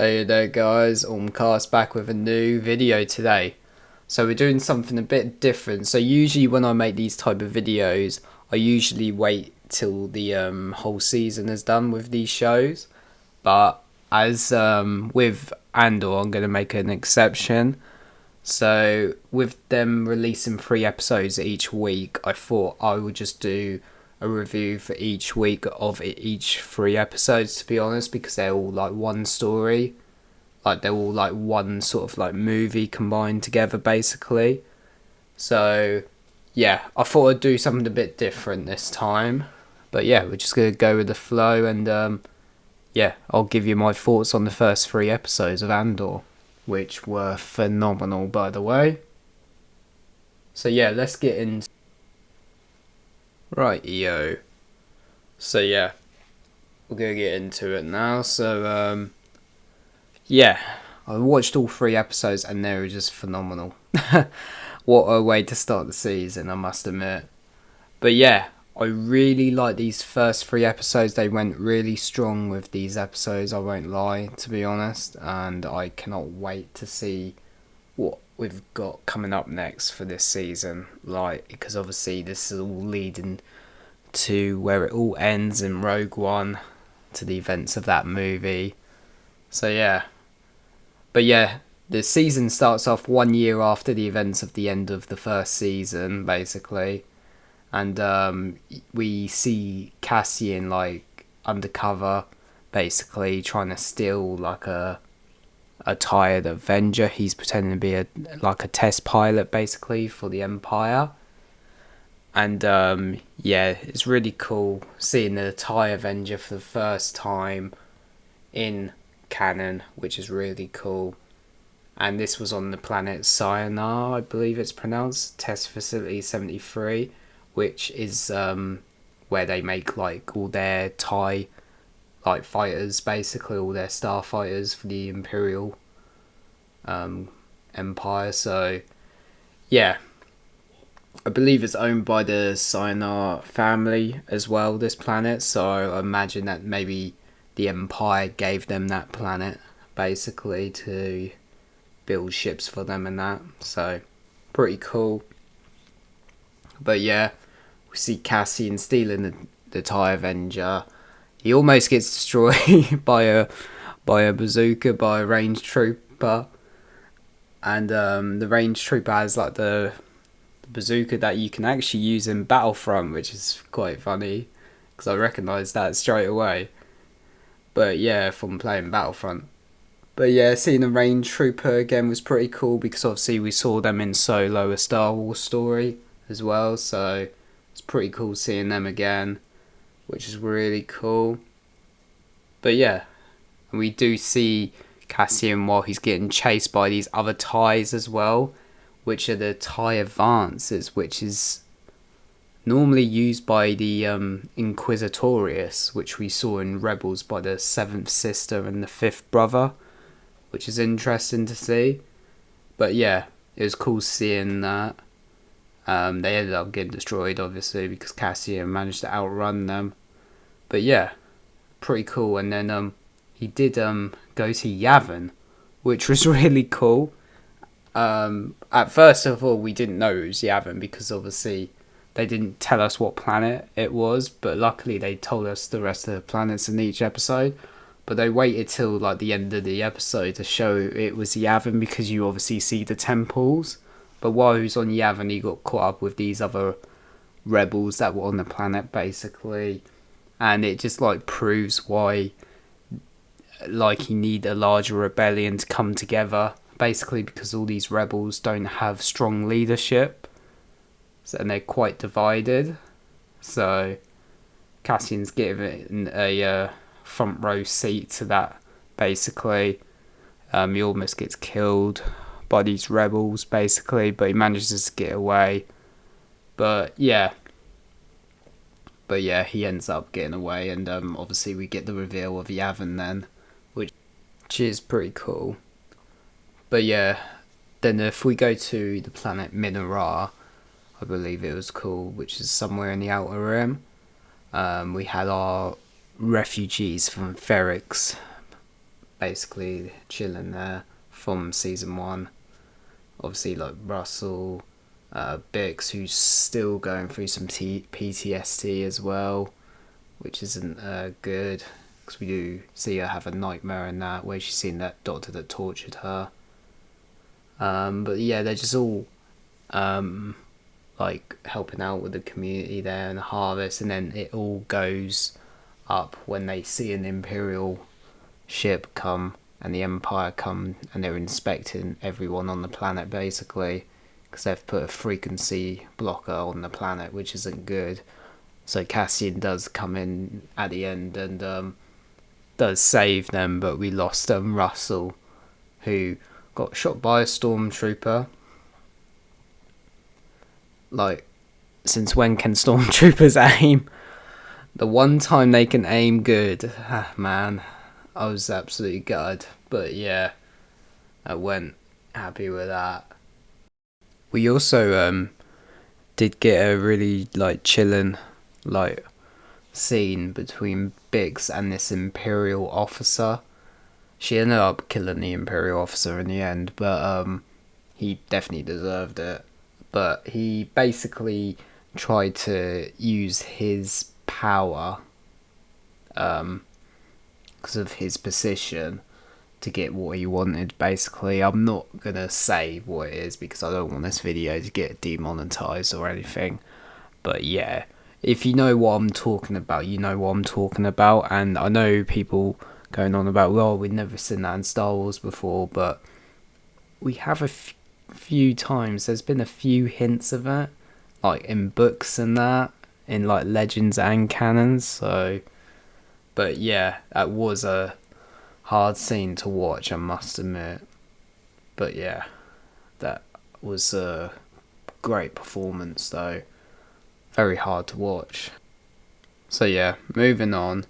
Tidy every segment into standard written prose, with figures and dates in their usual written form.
Hey there guys, Ormcast back with a new video today. So we're doing something a bit different. So usually when I make these type of videos, I usually wait till the whole season is done with these shows. But as with Andor, I'm going to make an exception. So with them releasing 3 episodes each week, I thought I would just do a review for each week of each 3 episodes, to be honest, because they're all like one story. Like they're all like one sort of like movie combined together basically. So yeah, I thought I'd do something a bit different this time. But yeah, we're just gonna go with the flow and yeah, I'll give you my thoughts on the first 3 episodes of Andor, which were phenomenal by the way. So yeah, let's get into right, yo. So yeah, we're gonna get into it now. So yeah, I watched all 3 episodes and they were just phenomenal. What a way to start the season, I must admit. But yeah, I really like these first 3 episodes. They went really strong with these episodes, I won't lie, to be honest. And I cannot wait to see what we've got coming up next for this season. Like, because obviously this is all leading to where it all ends in Rogue One, to the events of that movie. So yeah. But yeah, the season starts off 1 year after the events of the end of the first season, basically. And we see Cassian like undercover, basically trying to steal like a tired Avenger. He's pretending to be a test pilot, basically, for the Empire. And yeah, it's really cool seeing the TIE Avenger for the first time in canon, which is really cool. And this was on the planet seaon, I believe it's pronounced, Test Facility 73, which is where they make like all their TIE like fighters, basically all their starfighters for the Imperial Empire. So yeah, I believe it's owned by the seaon family as well, this planet. So I imagine that maybe the Empire gave them that planet basically to build ships for them and that. So pretty cool. But yeah, we see Cassian stealing the TIE Avenger. He almost gets destroyed by a bazooka by a range trooper, and the range trooper has like the bazooka that you can actually use in Battlefront, which is quite funny because I recognise that straight away. But yeah, from playing Battlefront. But yeah, seeing the range trooper again was pretty cool because obviously we saw them in Solo, a Star Wars story as well. So it's pretty cool seeing them again, which is really cool. But yeah, and we do see Cassian while he's getting chased by these other TIEs as well, which are the TIE Advances, which is normally used by the Inquisitorius, which we saw in Rebels by the 7th sister and the 5th brother, which is interesting to see. But yeah, it was cool seeing that. They ended up getting destroyed, obviously, because Cassian managed to outrun them. But yeah, pretty cool. And then he did go to Yavin, which was really cool. At first of all, we didn't know it was Yavin because obviously they didn't tell us what planet it was, but luckily they told us the rest of the planets in each episode. But they waited till like the end of the episode to show it was Yavin because you obviously see the temples. But while he was on Yavin, he got caught up with these other rebels that were on the planet, basically. And it just like proves why like you need a larger rebellion to come together, basically because all these rebels don't have strong leadership, and they're quite divided. So Cassian's given a front row seat to that, basically. He almost gets killed by these rebels, basically, but he manages to get away. But yeah, he ends up getting away, and obviously we get the reveal of Yavin then, which is pretty cool. But yeah, then if we go to the planet Minara, I believe it was called, which is somewhere in the Outer Rim, we had our refugees from Ferrix basically chilling there from season 1. Obviously, like Russell, Bix, who's still going through some PTSD as well, which isn't good, because we do see her have a nightmare in that, where she's seen that doctor that tortured her. But yeah, they're just all like helping out with the community there and the harvest, and then it all goes up when they see an Imperial ship come and the Empire come, and they're inspecting everyone on the planet basically, because they've put a frequency blocker on the planet, which isn't good. So Cassian does come in at the end and does save them, but we lost Russell, who got shot by a stormtrooper. Like, since when can stormtroopers aim? The one time they can aim good, man, I was absolutely gutted. But yeah, I went happy with that. We also did get a really like chilling like scene between Bix and this Imperial officer. She ended up killing the Imperial officer in the end, but he definitely deserved it. But he basically tried to use his power, because of his position, to get what he wanted. Basically, I'm not gonna say what it is because I don't want this video to get demonetized or anything. But yeah, if you know what I'm talking about, you know what I'm talking about. And I know people going on about, well, we've never seen that in Star Wars before, but we have a few times. There's been a few hints of it, like in books and that, in like legends and canons. So, but yeah, that was a hard scene to watch, I must admit. But yeah, that was a great performance though. Very hard to watch. So yeah, moving on.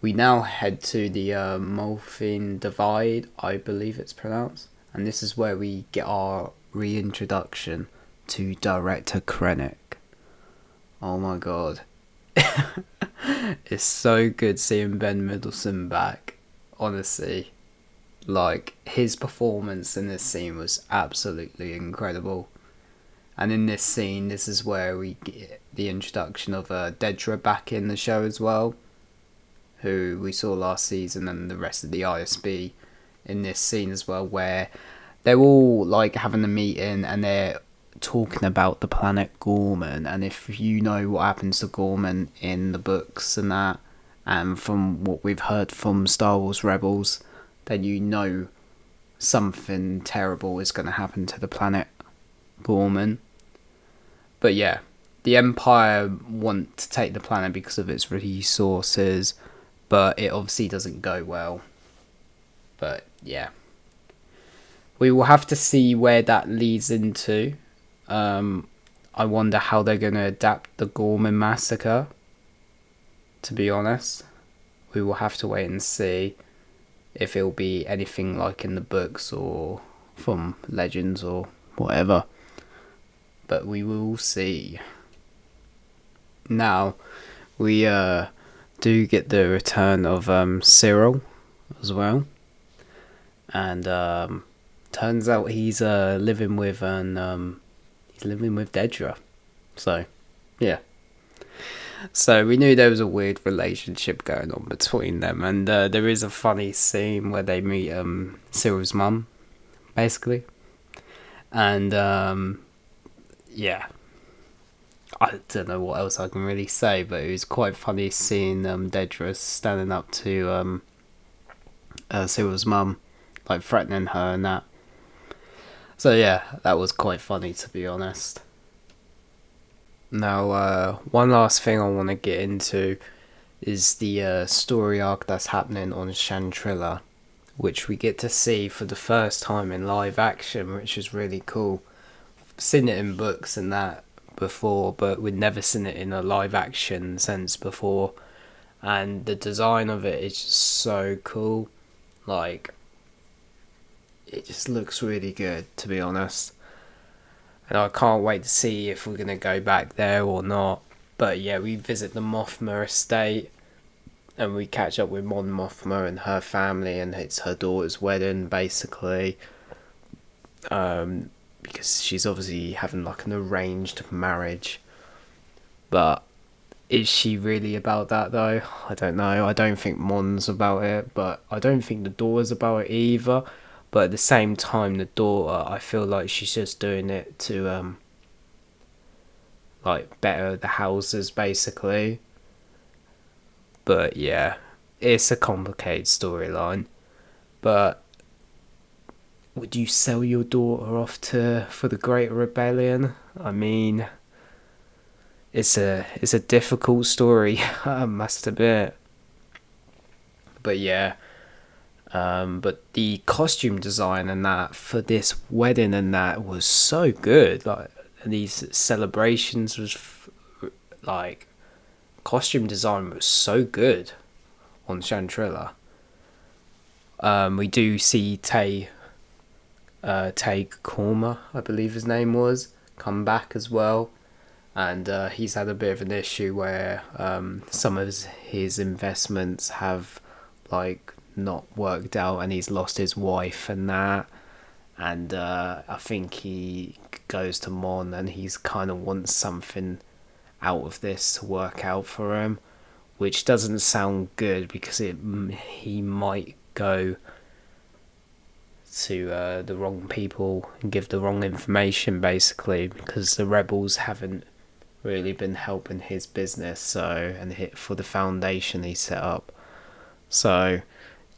We now head to the Molfin Divide, I believe it's pronounced. And this is where we get our reintroduction to Director Krennic. Oh my god. It's so good seeing Ben Mendelsohn back. Honestly. Like, his performance in this scene was absolutely incredible. And in this scene, this is where we get the introduction of Dedra back in the show as well, who we saw last season, and the rest of the ISB in this scene as well, where they're all like having a meeting and they're talking about the planet Gorman. And if you know what happens to Gorman in the books and that, and from what we've heard from Star Wars Rebels, then you know something terrible is going to happen to the planet Gorman. But yeah, the Empire want to take the planet because of its resources, but it obviously doesn't go well. But yeah, we will have to see where that leads into. I wonder how they're going to adapt the Gorman massacre, to be honest. We will have to wait and see if it'll be anything like in the books or from Legends or whatever. But we will see. Now, we do get the return of Cyril as well. And turns out he's living with Dedra. So, yeah. So we knew there was a weird relationship going on between them, and there is a funny scene where they meet Cyril's mum, basically. And yeah, I don't know what else I can really say, but it was quite funny seeing Dedra standing up to Cyril's mum, like threatening her and that. So yeah, that was quite funny, to be honest. Now, one last thing I want to get into is the story arc that's happening on Chantrilla, which we get to see for the first time in live action, which is really cool. I've seen it in books and that before, but we'd never seen it in a live action sense before. And the design of it is just so cool. Like, it just looks really good, to be honest. And I can't wait to see if we're going to go back there or not. But yeah, we visit the Mothma estate. and we catch up with Mon Mothma and her family, and it's her daughter's wedding basically. Because she's obviously having like an arranged marriage, but is she really about that though? I don't know. I don't think Mon's about it, but I don't think the daughter's about it either. But at the same time, the daughter, I feel like she's just doing it to like better the houses basically. But yeah, it's a complicated storyline. But would you sell your daughter off to for the Great Rebellion? I mean, it's a difficult story, I must admit. But yeah, but the costume design and that for this wedding and that was so good. Like these celebrations was like costume design was so good on Chantrilla. We do see Tay Korma, I believe his name was, come back as well. And he's had a bit of an issue where some of his investments have like not worked out, and he's lost his wife and that. And I think he goes to Mon, and he's kind of wants something out of this to work out for him, which doesn't sound good because he might go to the wrong people and give the wrong information basically, because the rebels haven't really been helping his business, so, and for the foundation he set up. So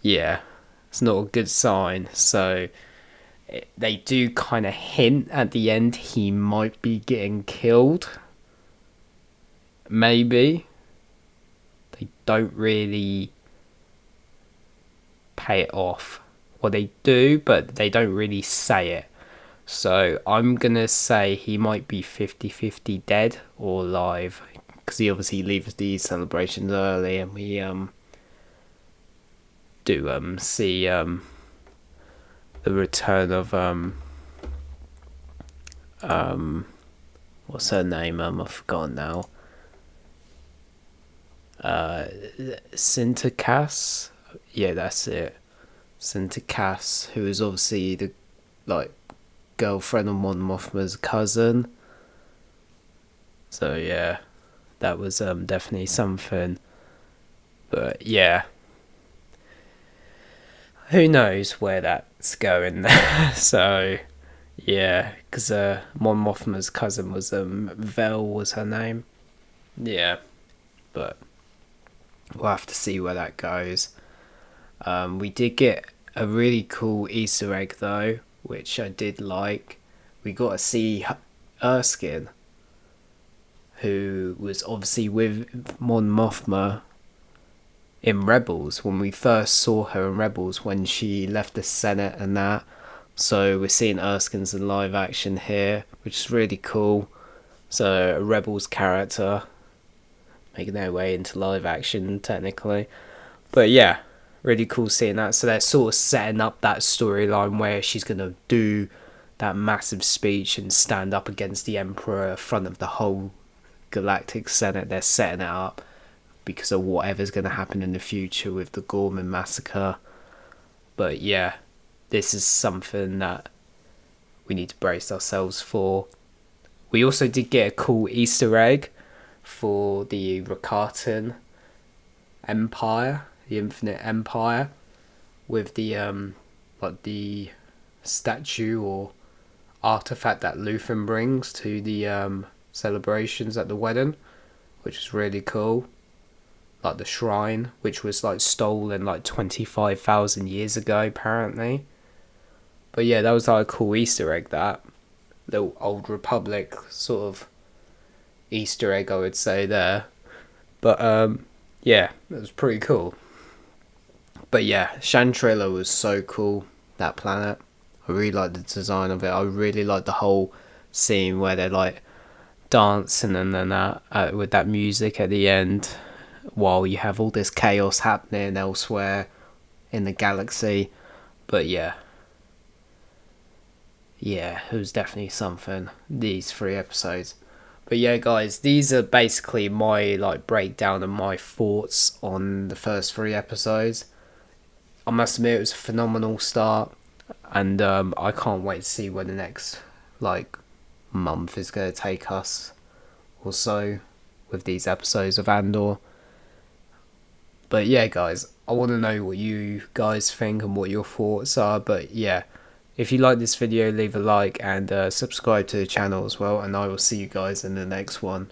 yeah, it's not a good sign. So they do kind of hint at the end he might be getting killed, maybe. They don't really pay it off. Well, they do, but they don't really say it. So I'm going to say he might be 50-50 dead or alive, because he obviously leaves these celebrations early, and we do see the return of what's her name? I've forgotten now. Cinta Cass? Yeah, that's it. Cinta Cass, who is obviously the like girlfriend of Mon Mothma's cousin. So yeah, that was definitely something. But yeah, who knows where that's going. So yeah, because Mon Mothma's cousin was Vel was her name. Yeah, but we'll have to see where that goes. We did get a really cool Easter egg though, which I did like. We got to see Erskine, who was obviously with Mon Mothma in Rebels, when we first saw her in Rebels when she left the Senate and that. So we're seeing Erskine's in live action here, which is really cool. So a Rebels character making their way into live action technically. But yeah, really cool seeing that. So they're sort of setting up that storyline where she's going to do that massive speech and stand up against the Emperor in front of the whole Galactic Senate. They're setting it up because of whatever's going to happen in the future with the Gorman massacre. But yeah, this is something that we need to brace ourselves for. We also did get a cool Easter egg for the Rakatan Empire, the Infinite Empire, with the like the statue or artifact that Luthen brings to the celebrations at the wedding, which was really cool. Like the shrine, which was like stolen like 25,000 years ago apparently. But yeah, that was like a cool Easter egg, that little Old Republic sort of Easter egg, I would say there. But yeah, it was pretty cool. But yeah, Chantrilla was so cool, that planet. I really liked the design of it. I really liked the whole scene where they're like dancing and then that with that music at the end, while you have all this chaos happening elsewhere in the galaxy. But yeah, it was definitely something, these 3 episodes. But yeah, guys, these are basically my like breakdown and my thoughts on the first 3 episodes. I must admit, it was a phenomenal start, and I can't wait to see where the next like month is going to take us, or so, with these episodes of Andor. But yeah, guys, I want to know what you guys think and what your thoughts are. But yeah, if you like this video, leave a like and subscribe to the channel as well, and I will see you guys in the next one.